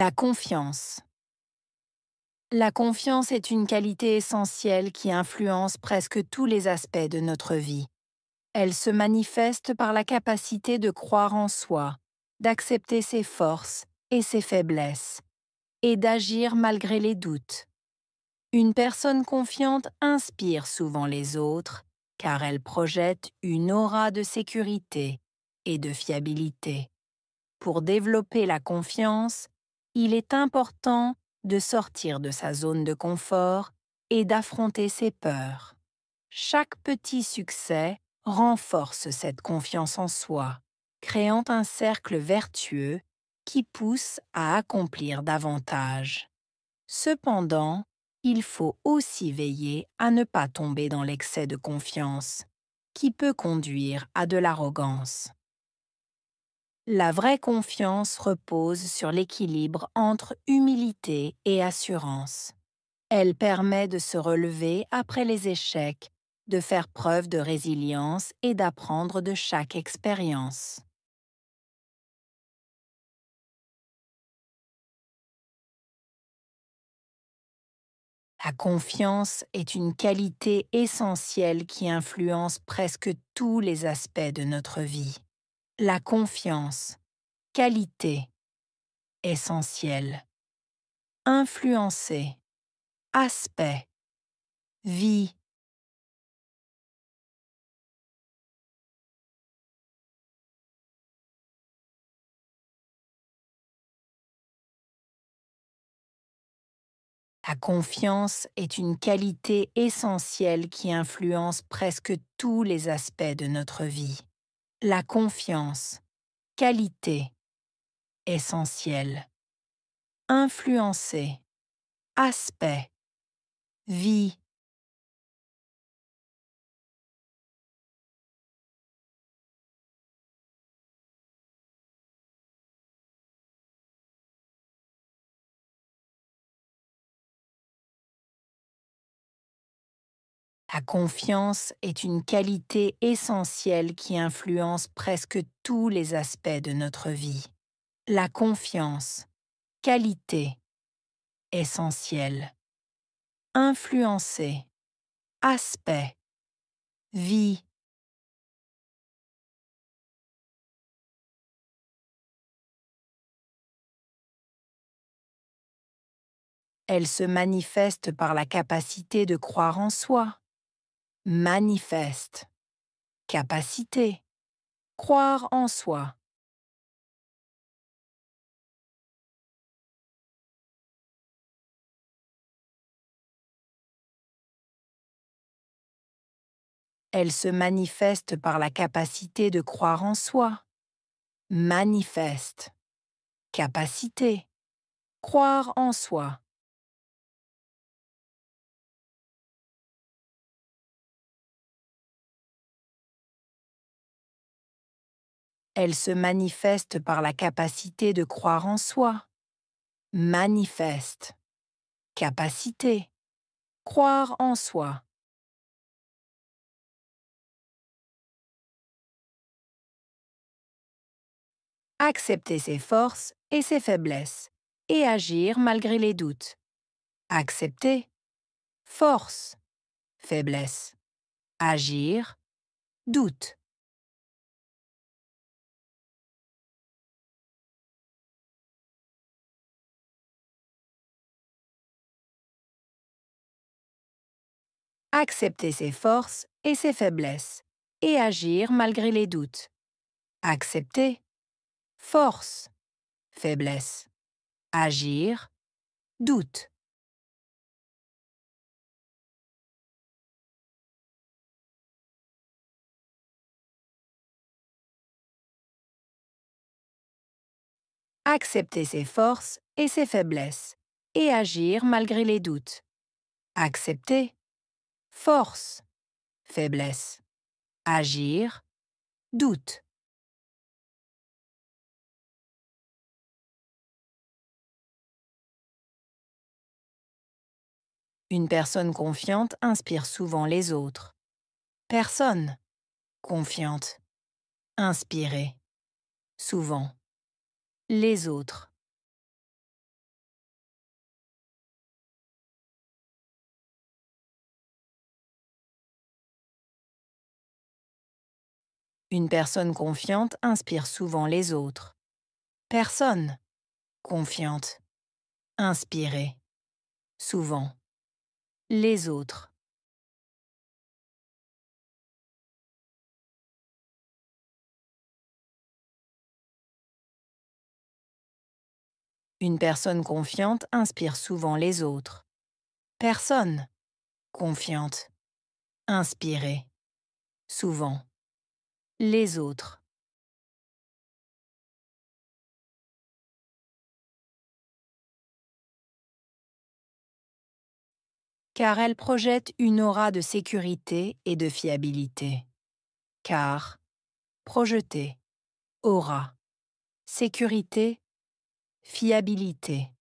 La confiance. La confiance est une qualité essentielle qui influence presque tous les aspects de notre vie. Elle se manifeste par la capacité de croire en soi, d'accepter ses forces et ses faiblesses, et d'agir malgré les doutes. Une personne confiante inspire souvent les autres, car elle projette une aura de sécurité et de fiabilité. Pour développer la confiance, il est important de sortir de sa zone de confort et d'affronter ses peurs. Chaque petit succès renforce cette confiance en soi, créant un cercle vertueux qui pousse à accomplir davantage. Cependant, il faut aussi veiller à ne pas tomber dans l'excès de confiance, qui peut conduire à de l'arrogance. La vraie confiance repose sur l'équilibre entre humilité et assurance. Elle permet de se relever après les échecs, de faire preuve de résilience et d'apprendre de chaque expérience. La confiance est une qualité essentielle qui influence presque tous les aspects de notre vie. La confiance, qualité, essentielle. Influencer, aspect, vie. La confiance est une qualité essentielle qui influence presque tous les aspects de notre vie. La confiance, qualité, essentielle. Influencer, aspect, vie. La confiance est une qualité essentielle qui influence presque tous les aspects de notre vie. La confiance, qualité, essentielle. Influencer, aspect, vie. Elle se manifeste par la capacité de croire en soi. Manifeste, capacité, croire en soi. Elle se manifeste par la capacité de croire en soi. Manifeste, capacité, croire en soi. Elle se manifeste par la capacité de croire en soi. Manifeste, capacité, croire en soi. Accepter ses forces et ses faiblesses et agir malgré les doutes. Accepter, force, faiblesse. Agir, doute. Accepter ses forces et ses faiblesses et agir malgré les doutes. Accepter, force, faiblesse. Agir, doute. Accepter ses forces et ses faiblesses et agir malgré les doutes. Accepter, force, faiblesse. Agir, doute. Une personne confiante inspire souvent les autres. Personne confiante, inspirée, souvent, les autres. Une personne confiante inspire souvent les autres. Personne confiante, inspirée, souvent, les autres. Une personne confiante inspire souvent les autres. Personne confiante, inspirée, souvent, les autres. Car elle projette une aura de sécurité et de fiabilité. Car, projeter, aura, sécurité, fiabilité.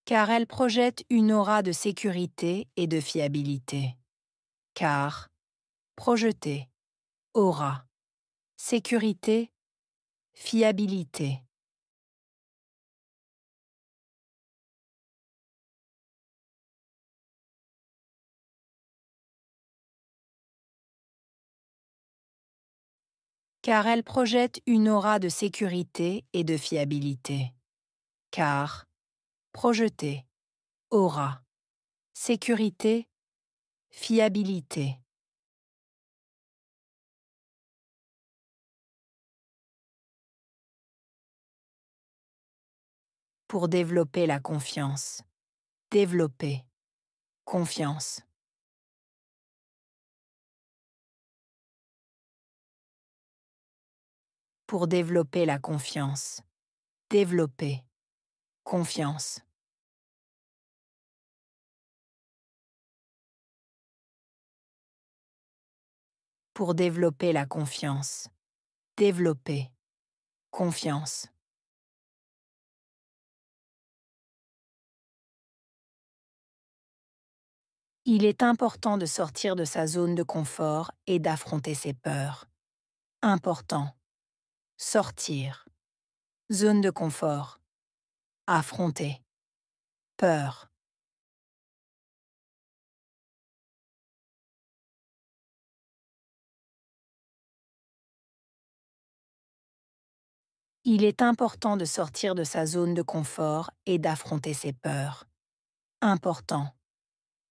Car elle projette une aura de sécurité et de fiabilité. Car, projeter, aura, sécurité, fiabilité. Car elle projette une aura de sécurité et de fiabilité. Car, projeter, aura, sécurité, fiabilité. Pour développer la confiance. Développer, confiance. Pour développer la confiance. Développer, confiance. Pour développer la confiance. Développer, confiance. Il est important de sortir de sa zone de confort et d'affronter ses peurs. Important. Sortir. Zone de confort. Affronter. Peur. Il est important de sortir de sa zone de confort et d'affronter ses peurs. Important.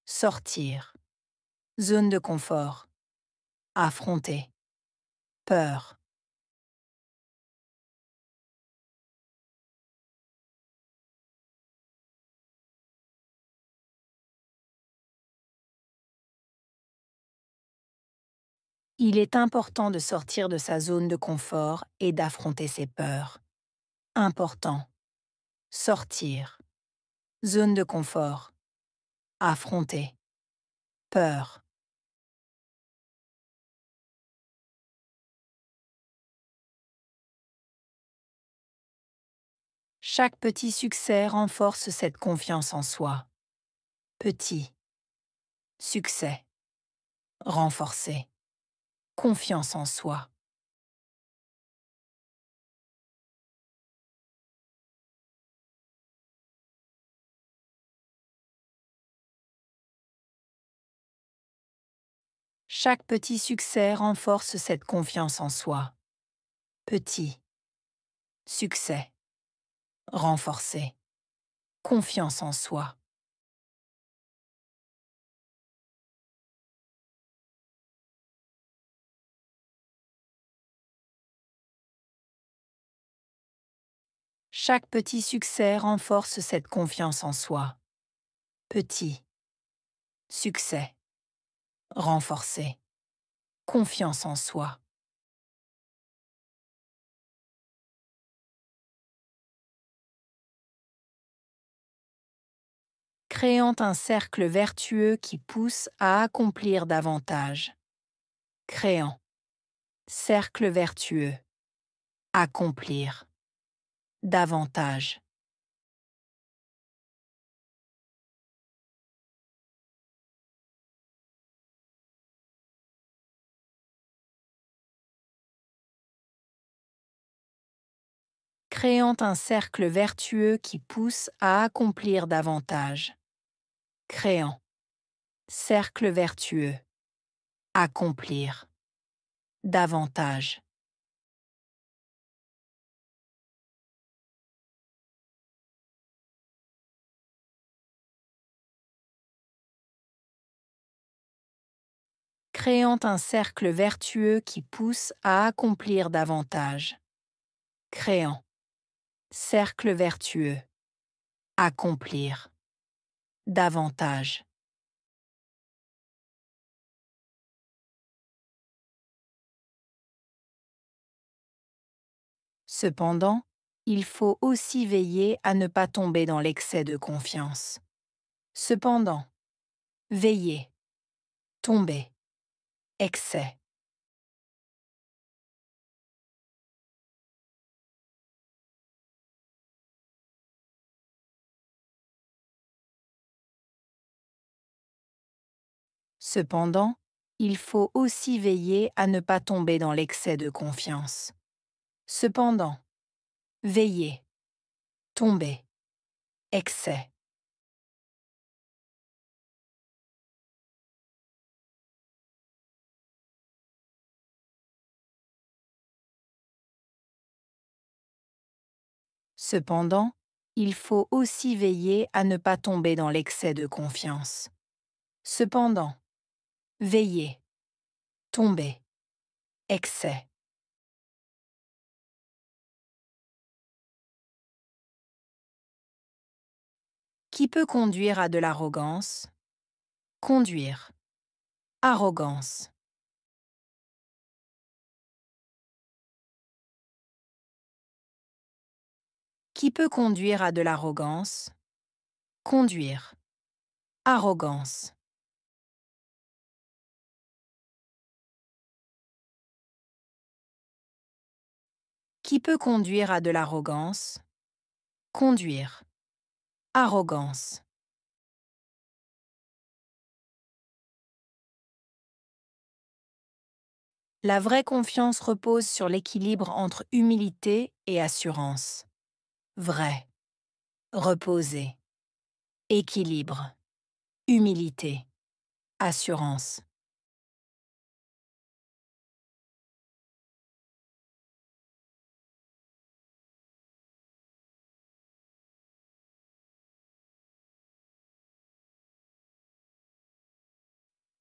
Sortir. Zone de confort. Affronter. Peur. Il est important de sortir de sa zone de confort et d'affronter ses peurs. Important. Sortir. Zone de confort. Affronter. Peur. Chaque petit succès renforce cette confiance en soi. Petit. Succès. Renforcer. Confiance en soi. Chaque petit succès renforce cette confiance en soi. Petit. Succès. Renforcer. Confiance en soi. Chaque petit succès renforce cette confiance en soi. Petit. Succès. Renforcer. Confiance en soi. Créant un cercle vertueux qui pousse à accomplir davantage. Créant. Cercle vertueux. Accomplir. Davantage. créant un cercle vertueux qui pousse à accomplir davantage. Créant, cercle vertueux, accomplir, davantage. Créant un cercle vertueux qui pousse à accomplir davantage. Créant, cercle vertueux, accomplir, davantage. Cependant, il faut aussi veiller à ne pas tomber dans l'excès de confiance. Cependant, veiller, tomber, excès. Cependant, il faut aussi veiller à ne pas tomber dans l'excès de confiance. Cependant, veiller, tomber, excès. Cependant, il faut aussi veiller à ne pas tomber dans l'excès de confiance. Cependant, veiller, tomber, excès. Qui peut conduire à de l'arrogance? Conduire, arrogance. Qui peut conduire à de l'arrogance? Conduire, arrogance. Qui peut conduire à de l'arrogance? Conduire, arrogance. La vraie confiance repose sur l'équilibre entre humilité et assurance. Vrai, reposer, équilibre, humilité, assurance.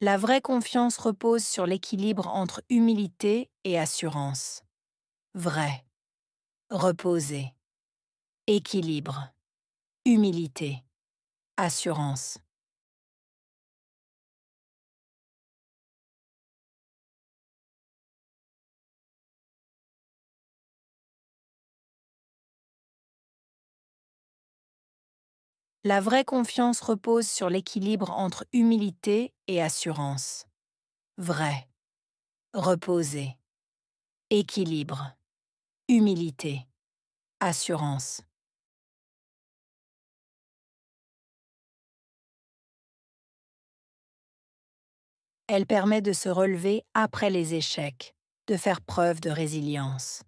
La vraie confiance repose sur l'équilibre entre humilité et assurance. Vrai, reposer, équilibre, humilité, assurance. La vraie confiance repose sur l'équilibre entre humilité et assurance. Vrai, reposer, équilibre, humilité, assurance. Elle permet de se relever après les échecs, de faire preuve de résilience.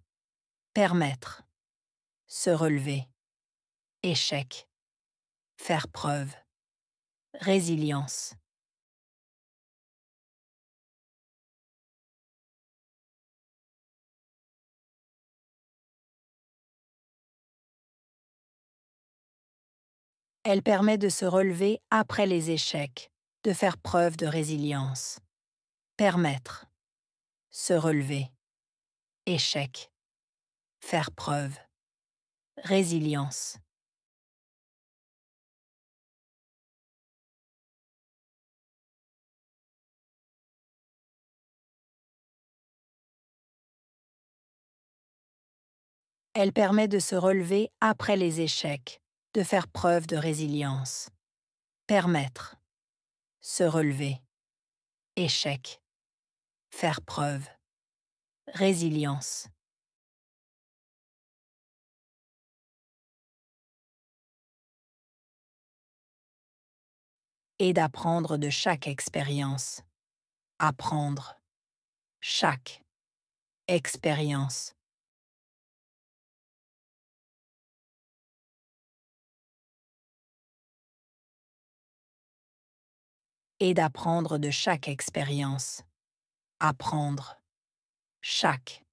Permettre, se relever, échec, faire preuve, résilience. Elle permet de se relever après les échecs, de faire preuve de résilience. Permettre, se relever, échec, faire preuve, résilience. Elle permet de se relever après les échecs, de faire preuve de résilience. Permettre, se relever, échec, faire preuve, résilience. Et d'apprendre de chaque expérience. Apprendre, chaque expérience. et d'apprendre de chaque expérience. Apprendre. Chaque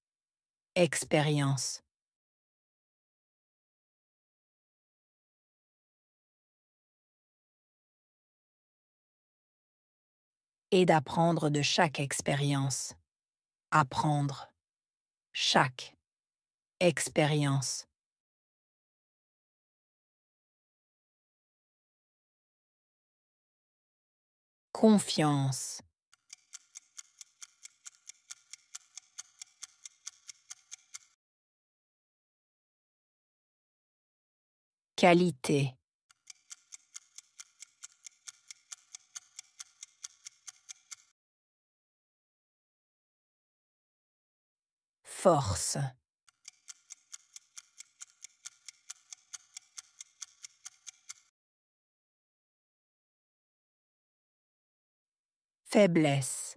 expérience. Et d'apprendre de chaque expérience. Apprendre. Chaque expérience. Confiance. Qualité. Force. Faiblesse.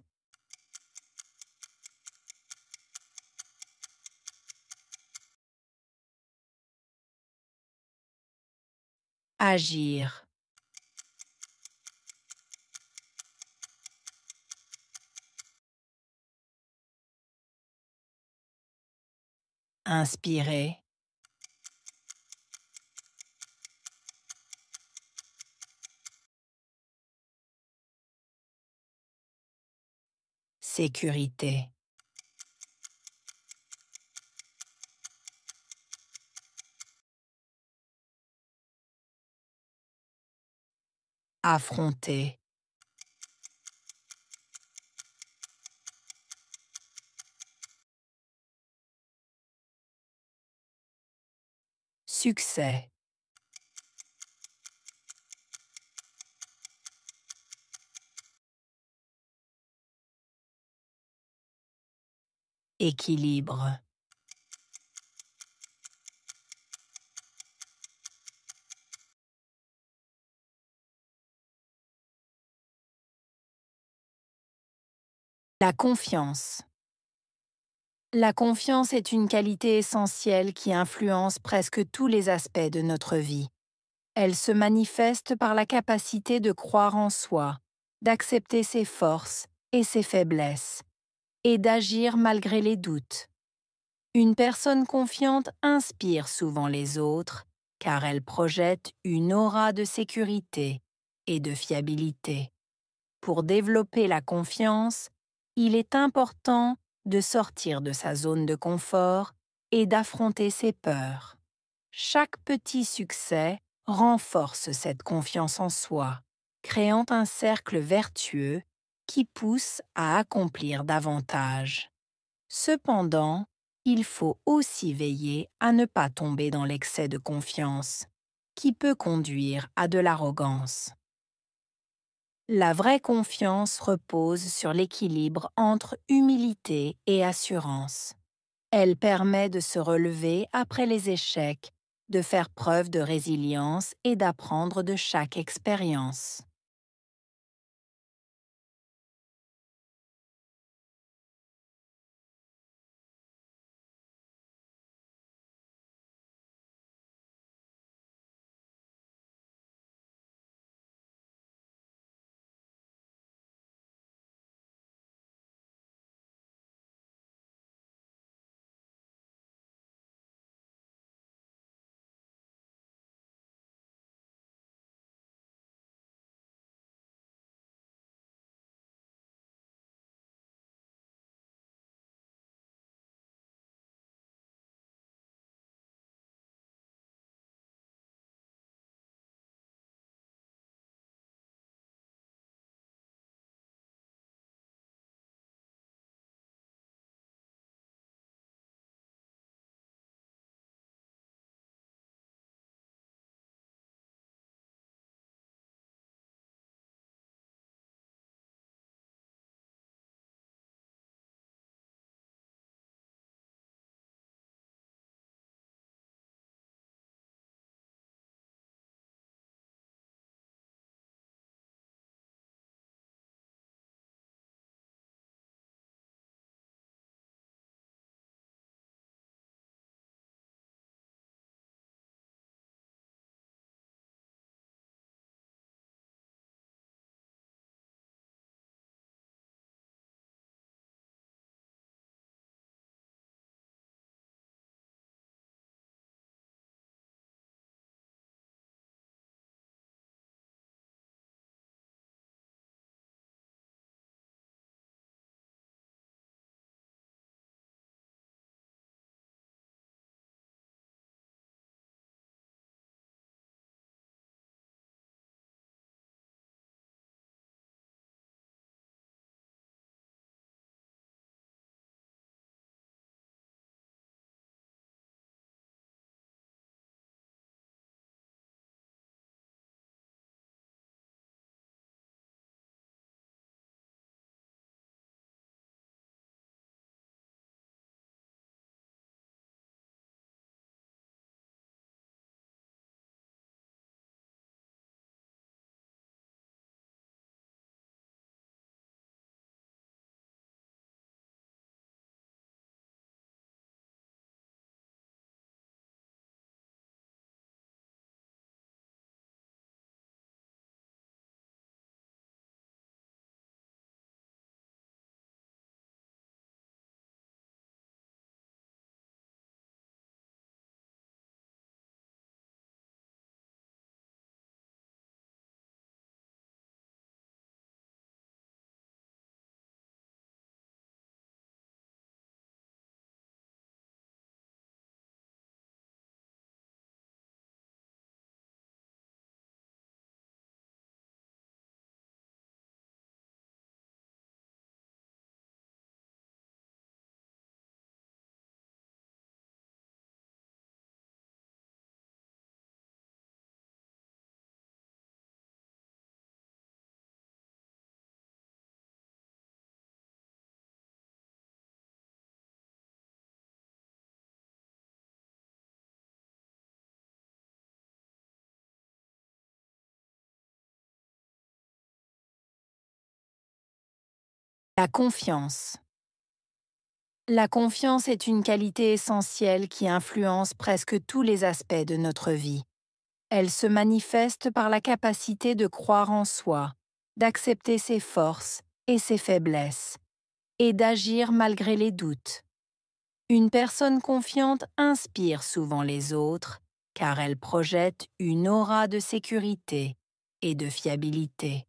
Agir. Inspirer. Sécurité. Affronter. Succès. Équilibre. La confiance. La confiance est une qualité essentielle qui influence presque tous les aspects de notre vie. Elle se manifeste par la capacité de croire en soi, d'accepter ses forces et ses faiblesses, et d'agir malgré les doutes. Une personne confiante inspire souvent les autres, car elle projette une aura de sécurité et de fiabilité. Pour développer la confiance, il est important de sortir de sa zone de confort et d'affronter ses peurs. Chaque petit succès renforce cette confiance en soi, créant un cercle vertueux qui pousse à accomplir davantage. Cependant, il faut aussi veiller à ne pas tomber dans l'excès de confiance, qui peut conduire à de l'arrogance. La vraie confiance repose sur l'équilibre entre humilité et assurance. Elle permet de se relever après les échecs, de faire preuve de résilience et d'apprendre de chaque expérience. La confiance. La confiance est une qualité essentielle qui influence presque tous les aspects de notre vie. Elle se manifeste par la capacité de croire en soi, d'accepter ses forces et ses faiblesses, et d'agir malgré les doutes. Une personne confiante inspire souvent les autres, car elle projette une aura de sécurité et de fiabilité.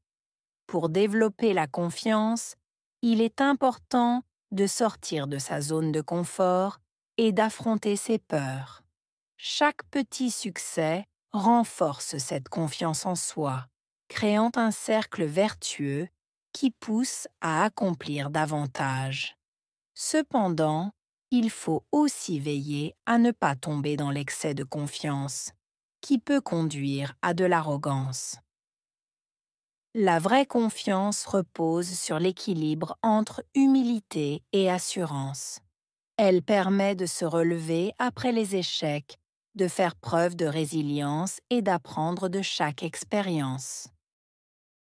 Pour développer la confiance, il est important de sortir de sa zone de confort et d'affronter ses peurs. Chaque petit succès renforce cette confiance en soi, créant un cercle vertueux qui pousse à accomplir davantage. Cependant, il faut aussi veiller à ne pas tomber dans l'excès de confiance, qui peut conduire à de l'arrogance. La vraie confiance repose sur l'équilibre entre humilité et assurance. Elle permet de se relever après les échecs, de faire preuve de résilience et d'apprendre de chaque expérience.